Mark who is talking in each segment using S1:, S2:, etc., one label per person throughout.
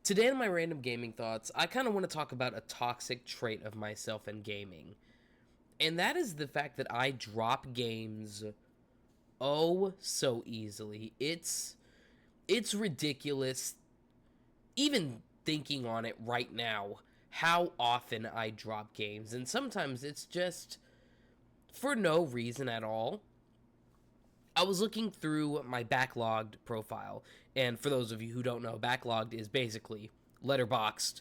S1: Today in my random gaming thoughts, I kind of want to talk about a toxic trait of myself in gaming. And that is the fact that I drop games oh so easily. It's ridiculous even thinking on it right now how often I drop games, and sometimes it's just for no reason at all. I was looking through my backlogged profile, and for those of you who don't know, backlogged is basically letterboxed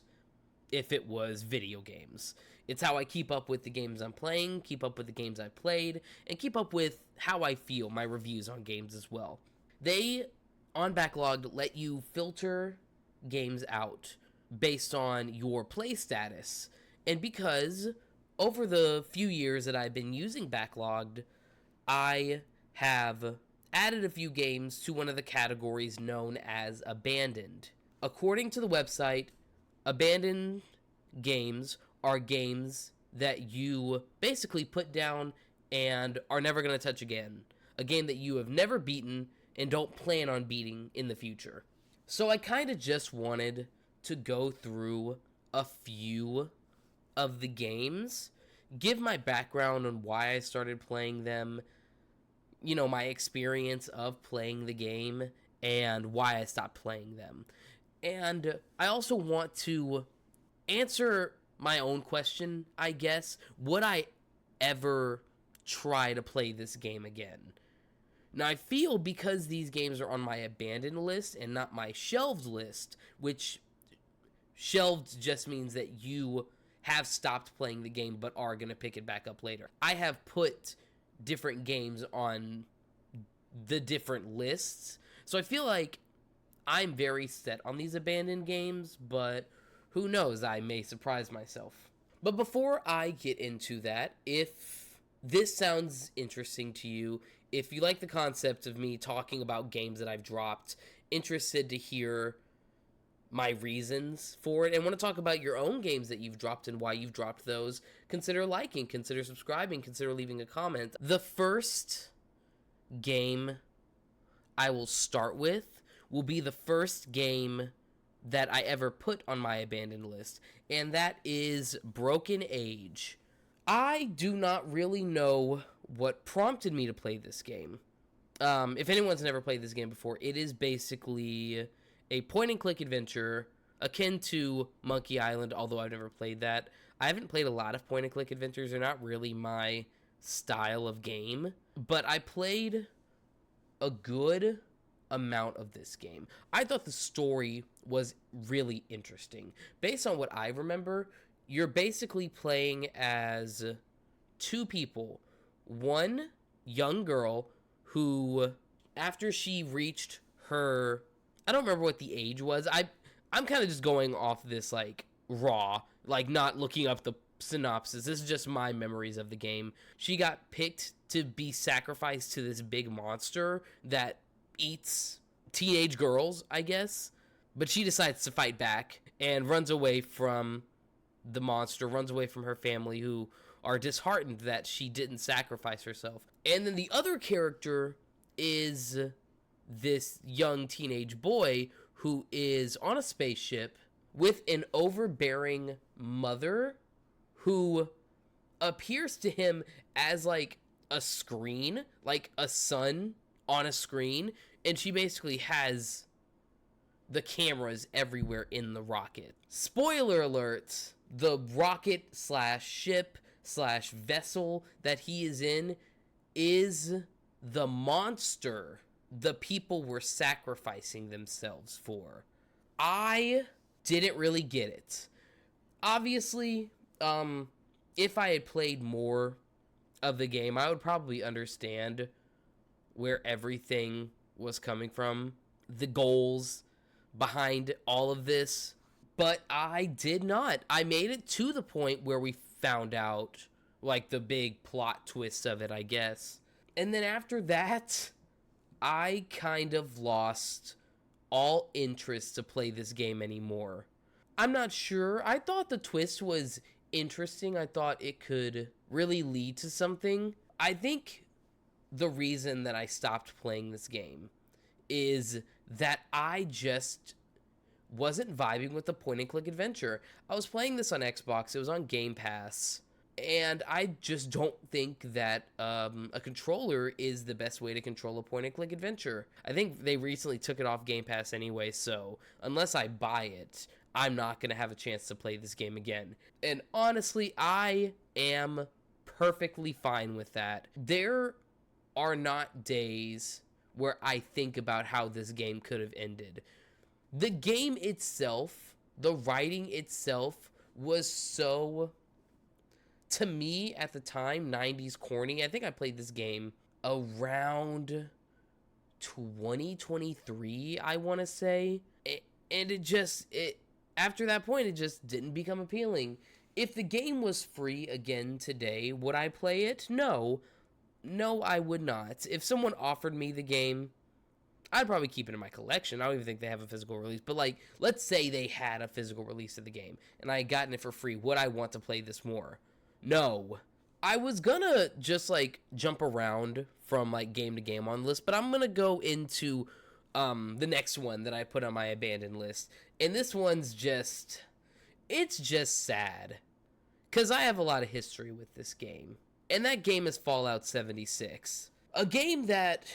S1: if it was video games. It's how I keep up with the games I'm playing, keep up with the games I played, and keep up with how I feel, my reviews on games as well. They, on Backlogged, let you filter games out based on your play status. And because over the few years that I've been using Backlogged, I have added a few games to one of the categories known as abandoned. According to the website, abandoned games are games that you basically put down and are never going to touch again. A game that you have never beaten and don't plan on beating in the future. So I kind of just wanted to go through a few of the games, give my background on why I started playing them, my experience of playing the game, and why I stopped playing them. And I also want to answer my own question, I guess. Would I ever try to play this game again? Now, I feel because these games are on my abandoned list and not my shelved list, which shelved just means that you have stopped playing the game but are going to pick it back up later. I have put different games on the different lists, so I feel like I'm very set on these abandoned games, but who knows, I may surprise myself. But before I get into that, if this sounds interesting to you, if you like the concept of me talking about games that I've dropped, interested to hear my reasons for it, and want to talk about your own games that you've dropped and why you've dropped those, consider liking, consider subscribing, consider leaving a comment. The first game I will start with will be the first game that I ever put on my abandoned list, and that is Broken Age. I do not really know what prompted me to play this game. If anyone's never played this game before, it is basically a point-and-click adventure akin to Monkey Island, although I've never played that. I haven't played a lot of point-and-click adventures. They're not really my style of game, but I played a good amount of this game. I thought the story was really interesting. Based on what I remember, you're basically playing as two people. One young girl who, after she reached her, I don't remember what the age was. I'm kind of just going off this raw, not looking up the synopsis. This is just my memories of the game. She got picked to be sacrificed to this big monster that eats teenage girls, I guess. But she decides to fight back and runs away from the monster, runs away from her family, who are disheartened that she didn't sacrifice herself. And then the other character is this young teenage boy who is on a spaceship with an overbearing mother who appears to him as a screen, like a sun on a screen, and she basically has the cameras everywhere in the rocket. Spoiler alert, the rocket slash ship slash vessel that he is in is the monster the people were sacrificing themselves for. I didn't really get it. Obviously, if I had played more of the game, I would probably understand where everything was coming from, the goals behind all of this, but I did not. I made it to the point where we found out, the big plot twist of it, I guess. And then after that, I kind of lost all interest to play this game anymore. I'm not sure. I thought the twist was interesting. I thought it could really lead to something. I think the reason that I stopped playing this game is that I just wasn't vibing with the point and click adventure. I was playing this on Xbox, it was on Game Pass, and I just don't think that a controller is the best way to control a point and click adventure. I think they recently took it off Game Pass anyway, so unless I buy it, I'm not going to have a chance to play this game again. And honestly, I am perfectly fine with that. There are not days where I think about how this game could have ended. The game itself, the writing itself, was so, to me at the time, 90s corny. I think I played this game around 2023, I want to say. And after that point, it just didn't become appealing. If the game was free again today, would I play it? No. No, I would not. If someone offered me the game, I'd probably keep it in my collection. I don't even think they have a physical release. But, like, let's say they had a physical release of the game, and I had gotten it for free. Would I want to play this more? No. I was gonna just, like, jump around from, like, game to game on the list, but I'm gonna go into the next one that I put on my abandoned list. And this one's just, it's just sad. Because I have a lot of history with this game. And that game is Fallout 76. A game that,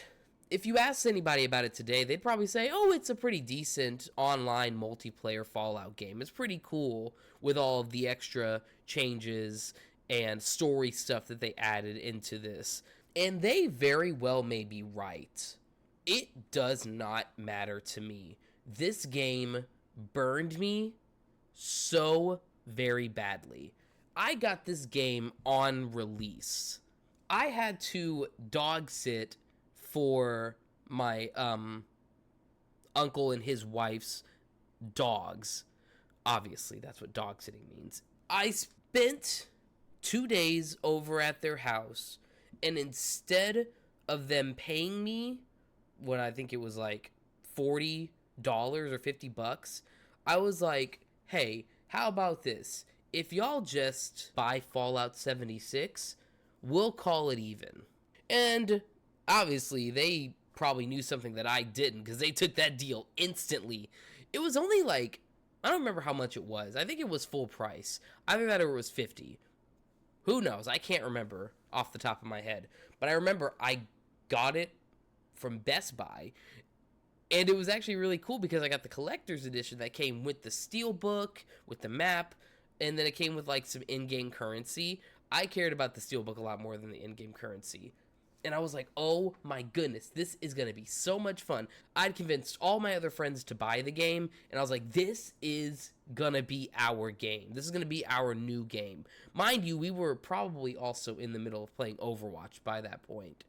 S1: if you ask anybody about it today, they'd probably say, oh, it's a pretty decent online multiplayer Fallout game. It's pretty cool with all of the extra changes and story stuff that they added into this. And they very well may be right. It does not matter to me. This game burned me so very badly. I got this game on release. I had to dog sit for my uncle and his wife's dogs. Obviously, that's what dog sitting means. I spent 2 days over at their house, and instead of them paying me what I think it was like $40 or $50, I was like, hey, how about this? If y'all just buy Fallout 76, we'll call it even. And obviously, they probably knew something that I didn't, because they took that deal instantly. It was only like, I don't remember how much it was. I think it was full price. Either that or it was $50. Who knows? I can't remember off the top of my head. But I remember I got it from Best Buy. And it was actually really cool because I got the collector's edition that came with the steelbook, with the map, and then it came with like some in-game currency. I cared about the steelbook a lot more than the in-game currency. And I was like, oh my goodness, this is going to be so much fun. I'd convinced all my other friends to buy the game, and I was like, this is going to be our game. This is going to be our new game. Mind you, we were probably also in the middle of playing Overwatch by that point.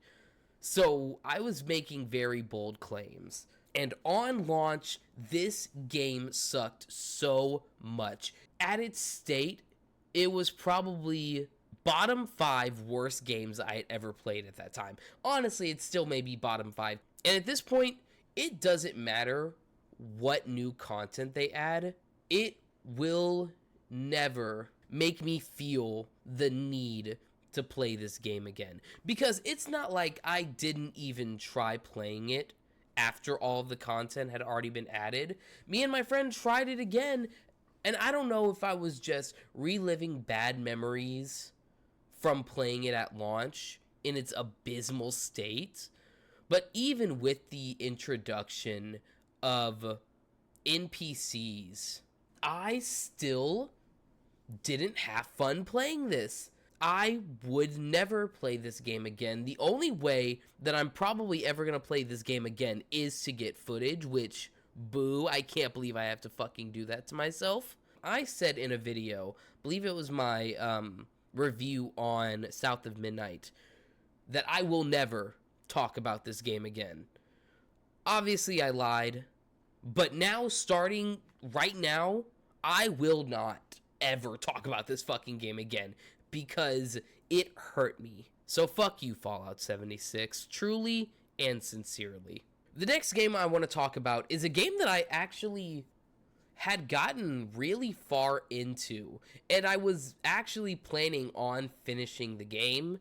S1: So I was making very bold claims. And on launch, this game sucked so much. At its state, it was probably bottom 5 worst games I had ever played at that time. Honestly, it still may be bottom 5. And at this point, it doesn't matter what new content they add. It will never make me feel the need to play this game again. Because it's not like I didn't even try playing it after all the content had already been added. Me and my friend tried it again, and I don't know if I was just reliving bad memories from playing it at launch in its abysmal state, but even with the introduction of NPCs, I still didn't have fun playing this. I would never play this game again. The only way that I'm probably ever going to play this game again is to get footage, which, boo, I can't believe I have to fucking do that to myself. I said in a video, I believe it was my review on South of Midnight, that I will never talk about this game again. Obviously, I lied, but now, starting right now, I will not ever talk about this fucking game again, because it hurt me. So fuck you, Fallout 76, truly and sincerely. The next game I want to talk about is a game that I actually had gotten really far into, and I was actually planning on finishing the game,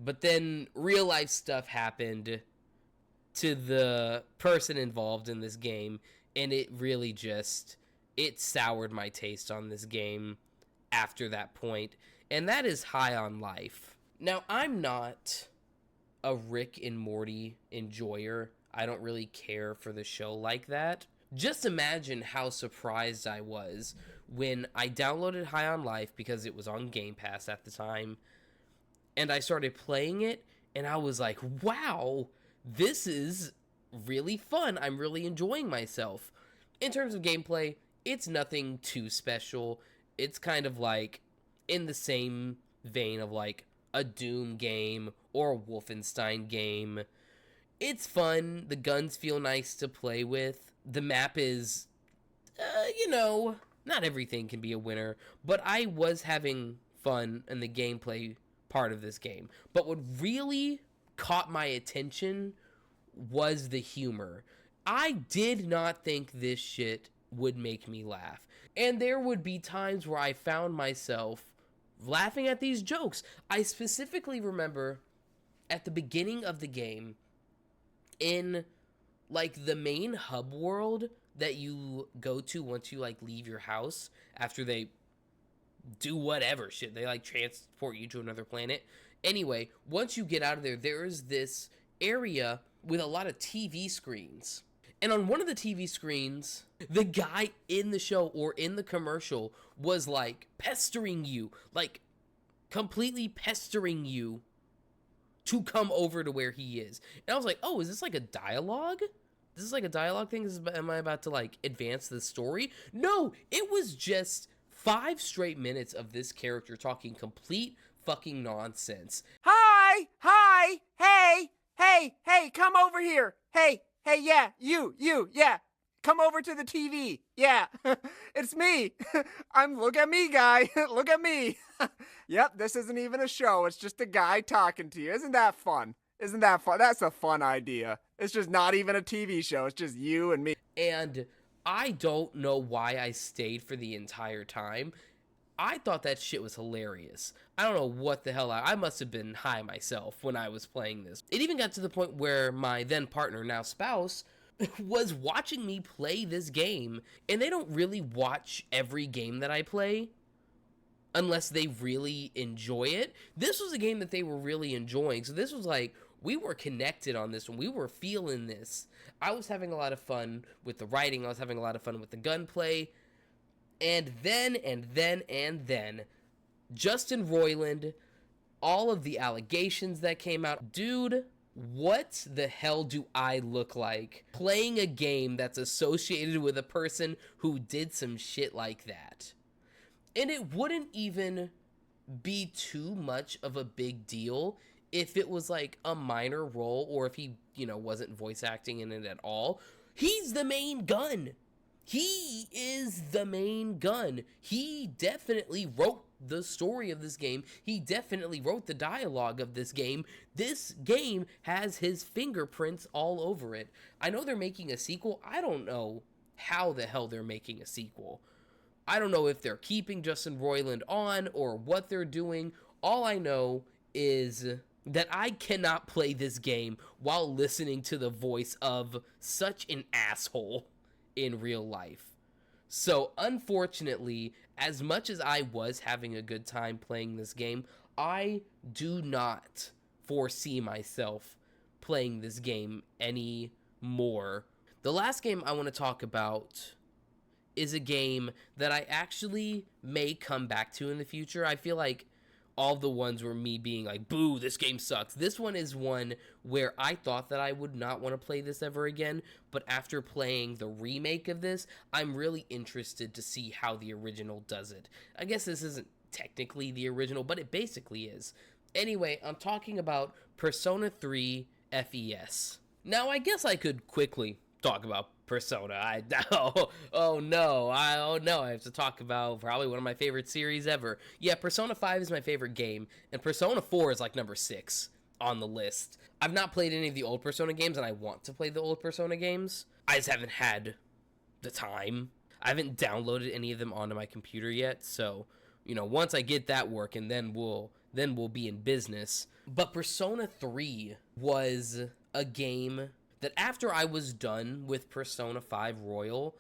S1: but then real life stuff happened to the person involved in this game, And it really just, it soured my taste on this game after that point, and that is High on Life. Now, I'm not a Rick and Morty enjoyer. I don't really care for the show like that. Just imagine how surprised I was when I downloaded High on Life because it was on Game Pass at the time, and I started playing it, and I was like, wow, this is really fun. I'm really enjoying myself. In terms of gameplay, it's nothing too special. It's kind of like in the same vein of like a Doom game or a Wolfenstein game. It's fun. The guns feel nice to play with. The map is, not everything can be a winner, but I was having fun in the gameplay part of this game. But what really caught my attention was the humor. I did not think this shit would make me laugh. And there would be times where I found myself laughing at these jokes. I specifically remember at the beginning of the game, in like the main hub world that you go to once you like leave your house after they do whatever shit, they like transport you to another planet. Anyway, once you get out of there, there is this area with a lot of TV screens. And on one of the TV screens, the guy in the show or in the commercial was like pestering you, like completely pestering you to come over to where he is. And I was like, oh, is this like a dialogue? This is like a dialogue thing? Am I about to like advance the story? No, it was just 5 straight minutes of this character talking complete fucking nonsense.
S2: Hi, hey, come over here. Hey, yeah, you, yeah. Come over to the TV. Yeah, it's me. Look at me, guy. Look at me. Yep, this isn't even a show. It's just a guy talking to you. Isn't that fun? That's a fun idea. It's just not even a TV show. It's just you and me.
S1: And I don't know why I stayed for the entire time. I thought that shit was hilarious. I don't know what the hell I must have been high myself when I was playing this. It even got to the point where my then partner, now spouse, was watching me play this game, and they don't really watch every game that I play unless they really enjoy it. This was a game that they were really enjoying, so this was like, we were connected on this one. We were feeling this. I was having a lot of fun with the writing. I was having a lot of fun with the gunplay. And then, Justin Roiland, all of the allegations that came out. Dude, what the hell do I look like playing a game that's associated with a person who did some shit like that? And it wouldn't even be too much of a big deal if it was like a minor role, or if he, wasn't voice acting in it at all. He's the main gun. He is the main gun. He definitely wrote the story of this game. He definitely wrote the dialogue of this game. This game has his fingerprints all over it. I know they're making a sequel. I don't know how the hell they're making a sequel. I don't know if they're keeping Justin Roiland on or what they're doing. All I know is that I cannot play this game while listening to the voice of such an asshole in real life. So unfortunately, as much as I was having a good time playing this game, I do not foresee myself playing this game anymore. The last game I want to talk about is a game that I actually may come back to in the future. I feel like all the ones were me being like, boo, this game sucks. This one is one where I thought that I would not want to play this ever again, but after playing the remake of this, I'm really interested to see how the original does it. I guess this isn't technically the original, but it basically is. Anyway, I'm talking about Persona 3 FES. Now, I guess I could quickly talk about Persona. I have to talk about probably one of my favorite series ever. Yeah, Persona 5 is my favorite game, and Persona 4 is like number 6 on the list. I've not played any of the old Persona games, and I want to play the old Persona games. I just haven't had the time. I haven't downloaded any of them onto my computer yet, so, once I get that working, then we'll be in business. But Persona 3 was a game that after I was done with Persona 5 Royal,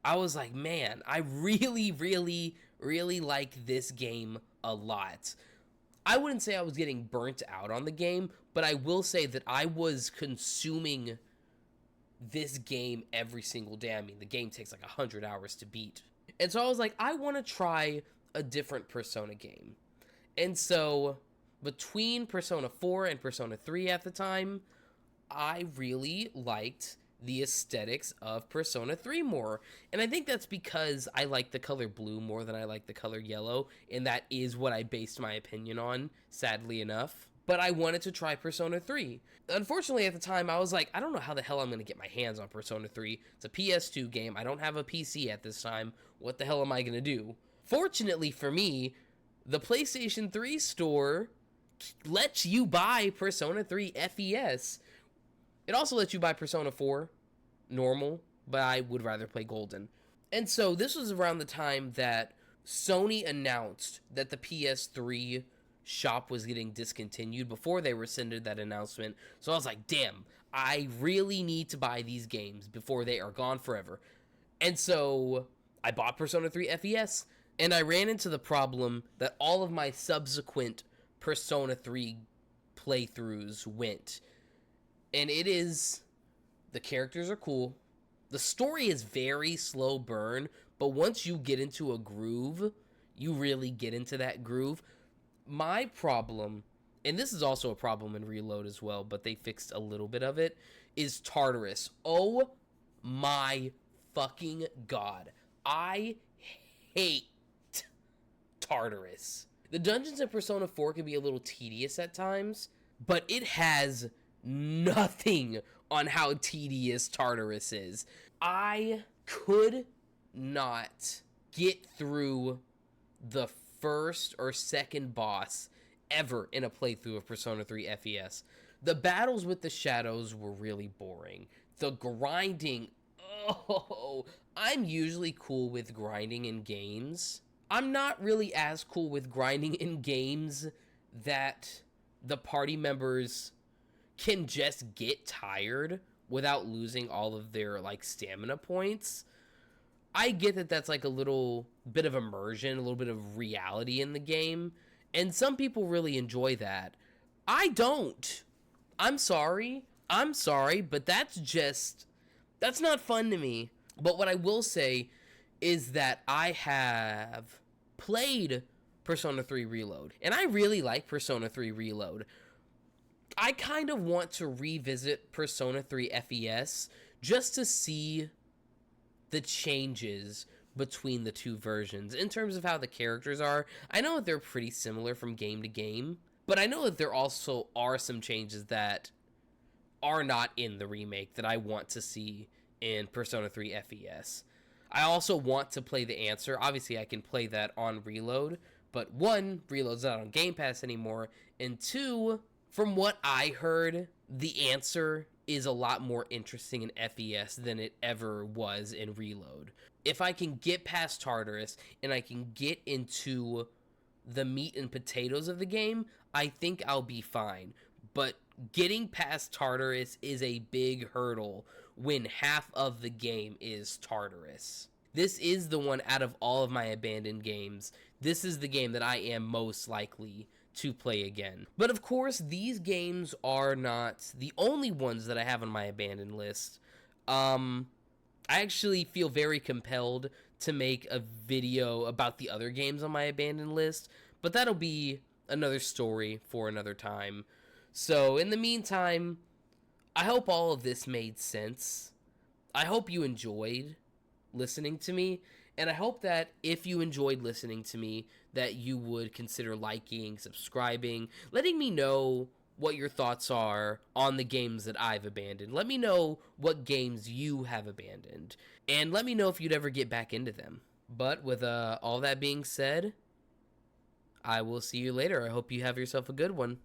S1: I was like, man, I really, really, really like this game a lot. I wouldn't say I was getting burnt out on the game, but I will say that I was consuming this game every single day. I mean, the game takes like 100 hours to beat. And so I was like, I want to try a different Persona game. And so between Persona 4 and Persona 3 at the time, I really liked the aesthetics of Persona 3 more. And I think that's because I like the color blue more than I like the color yellow, and that is what I based my opinion on, sadly enough. But I wanted to try Persona 3. Unfortunately, at the time, I was like, I don't know how the hell I'm going to get my hands on Persona 3. It's a PS2 game. I don't have a PC at this time. What the hell am I going to do? Fortunately for me, the PlayStation 3 store lets you buy Persona 3 FES. It also lets you buy Persona 4 normal, but I would rather play Golden. And so this was around the time that Sony announced that the PS3 shop was getting discontinued before they rescinded that announcement. So I was like, damn, I really need to buy these games before they are gone forever. And so I bought Persona 3 FES, and I ran into the problem that all of my subsequent Persona 3 playthroughs went. And it is, the characters are cool. The story is very slow burn, but once you get into a groove, you really get into that groove. My problem, and this is also a problem in Reload as well, but they fixed a little bit of it, is Tartarus. Oh my fucking god. I hate Tartarus. The dungeons in Persona 4 can be a little tedious at times, but it has nothing on how tedious Tartarus is. I could not get through the first or second boss ever in a playthrough of Persona 3 FES. The battles with the shadows were really boring. The grinding, I'm usually cool with grinding in games. I'm not really as cool with grinding in games that the party members can just get tired without losing all of their, like, stamina points. I get that that's, like, a little bit of immersion, a little bit of reality in the game, and some people really enjoy that. I don't. I'm sorry, but that's not fun to me. But what I will say is that I have played Persona 3 Reload, and I really like Persona 3 Reload. I kind of want to revisit Persona 3 FES just to see the changes between the two versions in terms of how the characters are. I know that they're pretty similar from game to game, but I know that there also are some changes that are not in the remake that I want to see in Persona 3 FES. I also want to play The Answer. Obviously, I can play that on Reload, but one, Reload's not on Game Pass anymore, and two, from what I heard, The Answer is a lot more interesting in FES than it ever was in Reload. If I can get past Tartarus and I can get into the meat and potatoes of the game, I think I'll be fine. But getting past Tartarus is a big hurdle when half of the game is Tartarus. This is the one out of all of my abandoned games. This is the game that I am most likely to play again. But of course, these games are not the only ones that I have on my abandoned list. I actually feel very compelled to make a video about the other games on my abandoned list, but that'll be another story for another time. So in the meantime, I hope all of this made sense. I hope you enjoyed listening to me, and I hope that if you enjoyed listening to me, that you would consider liking, subscribing, letting me know what your thoughts are on the games that I've abandoned. Let me know what games you have abandoned, and let me know if you'd ever get back into them. But with all that being said, I will see you later. I hope you have yourself a good one.